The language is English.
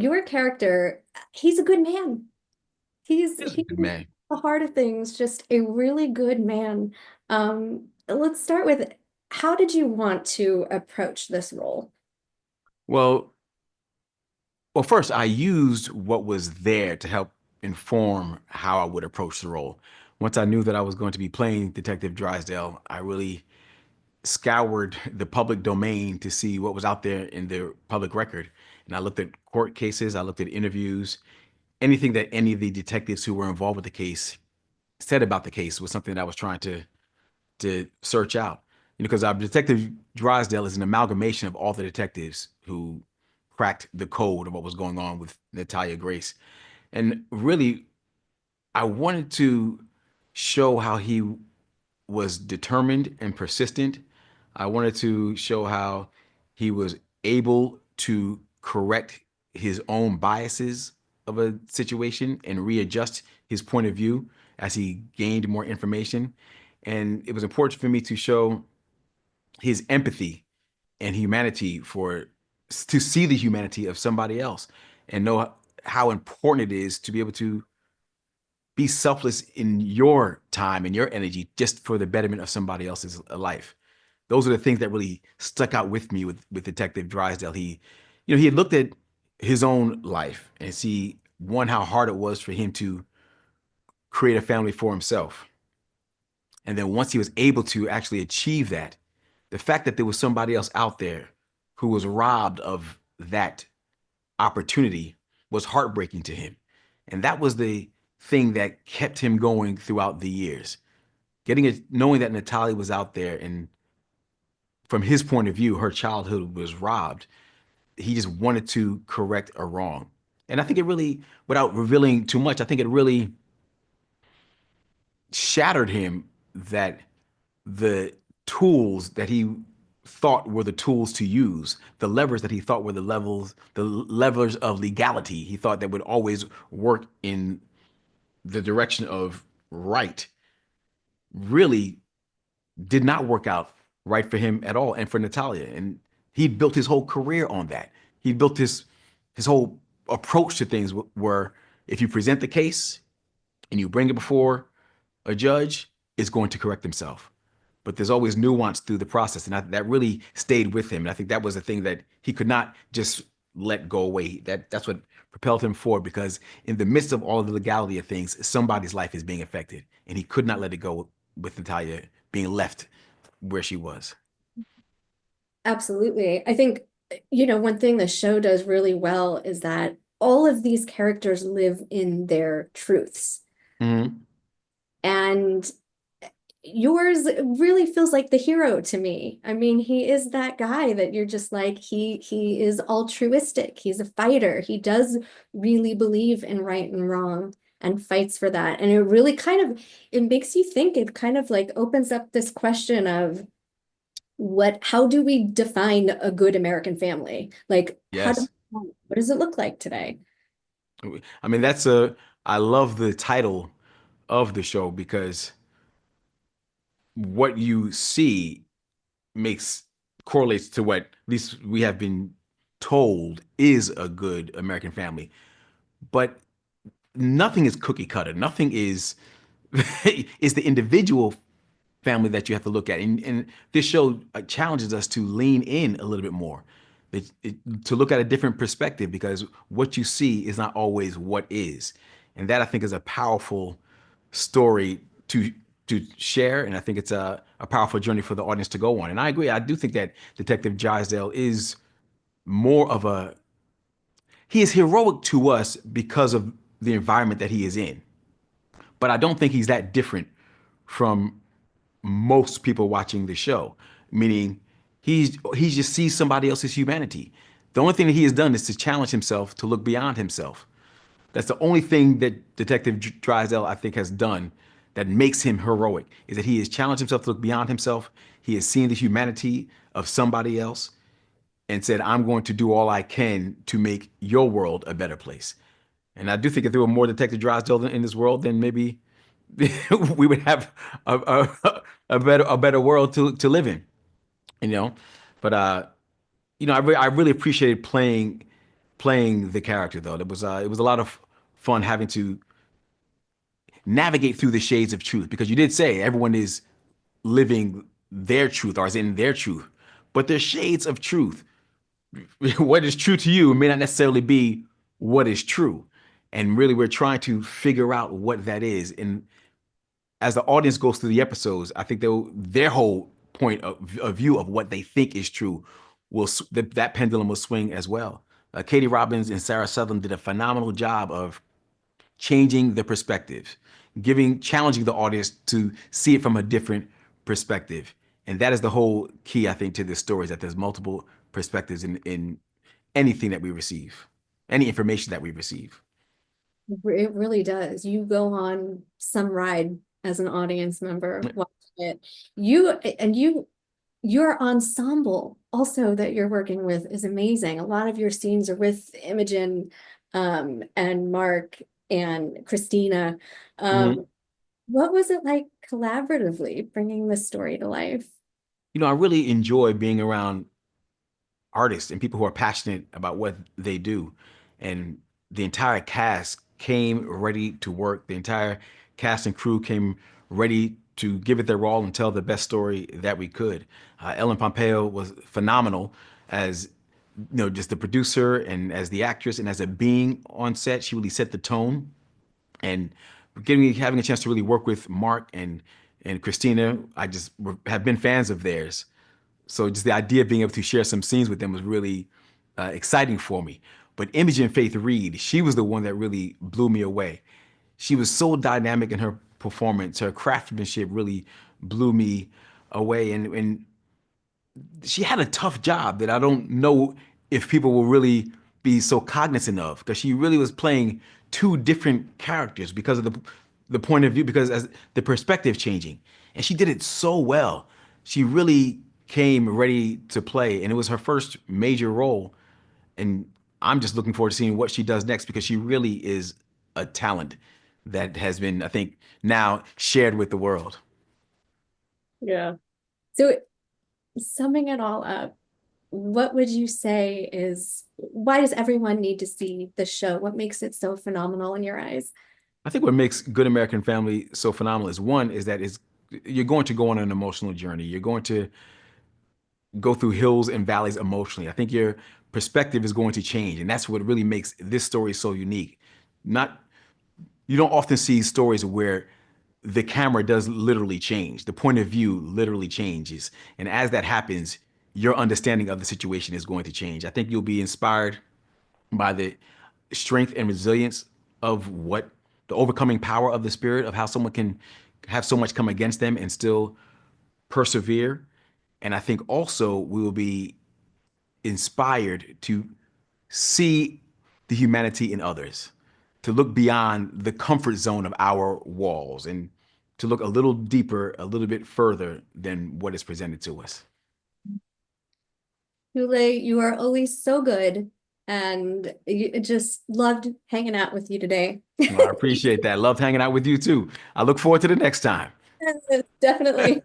Your character, he's a good man. He's a He's good man. the heart of things, just a really good man. Let's start with how did you want to approach this role? Well, well, first I used what was there to help inform how I would approach the role. Once I knew that I was going to be playing Detective Drysdale, I really scoured the public domain to see what was out there in the public record. And I looked at court cases, I looked at interviews, anything that any of the detectives who were involved with the case said about the case was something that I was trying to search out. Because our Detective Drysdale is an amalgamation of all the detectives who cracked the code of what was going on with Natalia Grace. And really, I wanted to show how he was determined and persistent. I wanted to show how he was able to correct his own biases of a situation and readjust his point of view as he gained more information. And it was important for me to show his empathy and humanity for to see the humanity of somebody else and know how important it is to be able to be selfless in your time and your energy just for the betterment of somebody else's life. Those are the things that really stuck out with me with Detective Drysdale. He had looked at his own life and see one how hard it was for him to create a family for himself. And then once he was able to actually achieve that, the fact that there was somebody else out there who was robbed of that opportunity was heartbreaking to him. And that was the thing that kept him going throughout the years. Knowing that Natalia was out there and from his point of view, her childhood was robbed. He just wanted to correct a wrong. And I think it really, without revealing too much, I think it really shattered him that the tools that he thought were the tools to use, the levers that he thought were the levers of legality, he thought that would always work in the direction of right, really did not work out right for him at all and for Natalia. And he built his whole career on that. He built his whole approach to things where if you present the case and you bring it before a judge, it's going to correct himself. But there's always nuance through the process. And that really stayed with him. And I think that was the thing that he could not just let go away. That's what propelled him forward because in the midst of all of the legality of things, somebody's life is being affected. And he could not let it go with Natalia being left where she was. Absolutely. I think, one thing the show does really well is that all of these characters live in their truths. Mm-hmm. And yours really feels like the hero to me. I mean, he is that guy that you're just like, he is altruistic. He's a fighter. He does really believe in right and wrong and fights for that. And it really it makes you think, it kind of like opens up this question of how do we define a good American family? Like, Yes. what does it look like today? I mean, I love the title of the show because what you see makes correlates to what at least we have been told is a good American family. But nothing is cookie cutter. Nothing is is the individual family that you have to look at. And this show challenges us to lean in a little bit more, to look at a different perspective because what you see is not always what is. And that I think is a powerful story to share. And I think it's a powerful journey for the audience to go on. And I agree. I do think that Detective Drysdale is more of a he is heroic to us because of the environment that he is in. But I don't think he's that different from most people watching the show, meaning he just sees somebody else's humanity. The only thing that he has done is to challenge himself to look beyond himself. That's the only thing that Detective Drysdale, I think, has done that makes him heroic, is that he has challenged himself to look beyond himself. He has seen the humanity of somebody else and said, I'm going to do all I can to make your world a better place. And I do think if there were more Detective Drysdale in this world, then maybe we would have a better world to live in, you know. But I really appreciated playing playing the character though. It was a lot of fun having to navigate through the shades of truth because you did say everyone is living their truth or is in their truth, but there's shades of truth. What is true to you may not necessarily be what is true. And really, we're trying to figure out what that is. And as the audience goes through the episodes, I think their whole point of view of what they think is true that pendulum will swing as well. Katie Robbins and Sarah Sutherland did a phenomenal job of changing the perspective, challenging the audience to see it from a different perspective. And that is the whole key, I think, to this story is that there's multiple perspectives in anything that we receive, any information that we receive. It really does. You go on some ride as an audience member watching it. You and you your ensemble also that you're working with is amazing. A lot of your scenes are with Imogen and Mark and Christina. Mhm. What was it like collaboratively bringing this story to life? I really enjoy being around artists and people who are passionate about what they do. And the entire cast came ready to work. The entire cast and crew came ready to give it their all and tell the best story that we could. Ellen Pompeo was phenomenal as just the producer and as the actress and as a being on set. She really set the tone. And having a chance to really work with Mark and Christina, have been fans of theirs. So just the idea of being able to share some scenes with them was really exciting for me. But Imogen Faith Reed, she was the one that really blew me away. She was so dynamic in her performance. Her craftsmanship really blew me away. And she had a tough job that I don't know if people will really be so cognizant of because she really was playing two different characters because of the point of view because as the perspective changing and she did it so well. She really came ready to play and it was her first major role and I'm just looking forward to seeing what she does next because she really is a talent that has been I think now shared with the world. Yeah. So summing it all up, what would you say is why does everyone need to see the show? What makes it so phenomenal in your eyes? I think what makes Good American Family so phenomenal is one is that you're going to go on an emotional journey. You're going to go through hills and valleys emotionally. I think your perspective is going to change, and that's what really makes this story so unique. Not You don't often see stories where the camera does literally change. The point of view literally changes, and as that happens, your understanding of the situation is going to change. I think you'll be inspired by the strength and resilience of what the overcoming power of the spirit of how someone can have so much come against them and still persevere. And I think also we will be inspired to see the humanity in others, to look beyond the comfort zone of our walls and to look a little deeper, a little bit further than what is presented to us. Dulé, you are always so good and just loved hanging out with you today. Well, I appreciate that. Loved hanging out with you too. I look forward to the next time. Definitely.